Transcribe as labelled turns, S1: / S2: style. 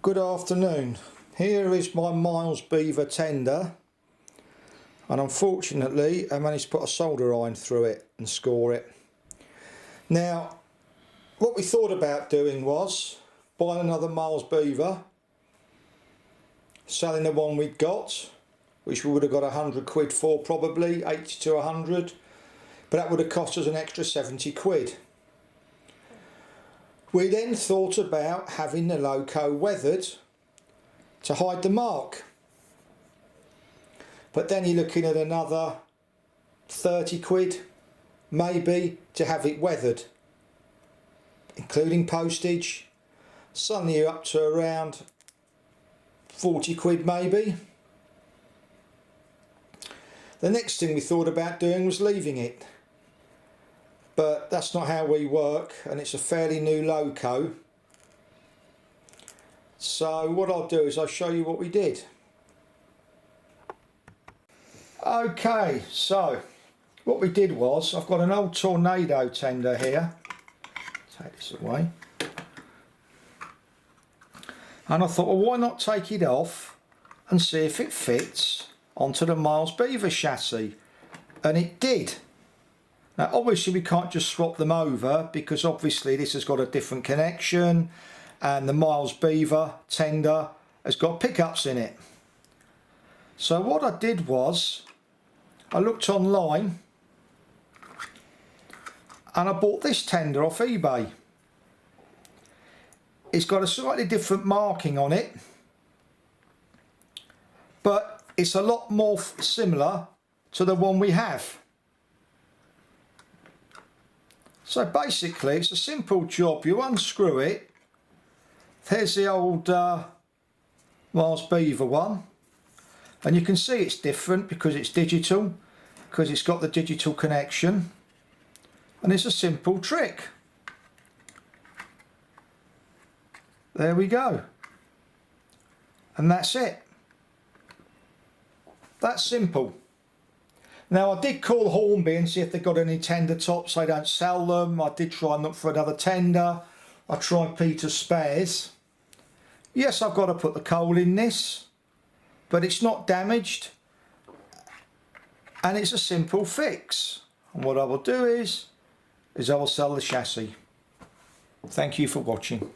S1: Good afternoon. Here is my Miles Beaver tender, and unfortunately I managed to put a solder iron through it and score it. Now what we thought about doing was buying another Miles Beaver, selling the one we'd got, which we would have got 100 quid for, probably 80 to 100, but that would have cost us an extra 70 quid. We then thought about having the loco weathered to hide the mark, but then you're looking at another 30 quid maybe to have it weathered, including postage. Suddenly you're up to around 40 quid maybe. The next thing we thought about doing was leaving it, but that's not how we work, and it's a fairly new loco. So what I'll do is I'll show you what we did. Okay, so what we did was, I've got an old Tornado tender here. Take this away. And I thought, well, why not take it off and see if it fits onto the Miles Beaver chassis? And it did. Now obviously we can't just swap them over, because obviously this has got a different connection and the Miles Beaver tender has got pickups in it. So what I did was I looked online and I bought this tender off eBay. It's got a slightly different marking on it, but it's a lot more similar to the one we have. So basically it's a simple job. You unscrew it. There's the old Miles Beaver one, and you can see it's different because it's digital, because it's got the digital connection, and it's a simple trick. There we go, and that's it. That's simple. Now I did call Hornby and see if they got any tender tops. They don't sell them. I did try and look for another tender. I tried Peter's Spares. Yes, I've got to put the coal in this, but it's not damaged and it's a simple fix. And what I will do is I will sell the chassis. Thank you for watching.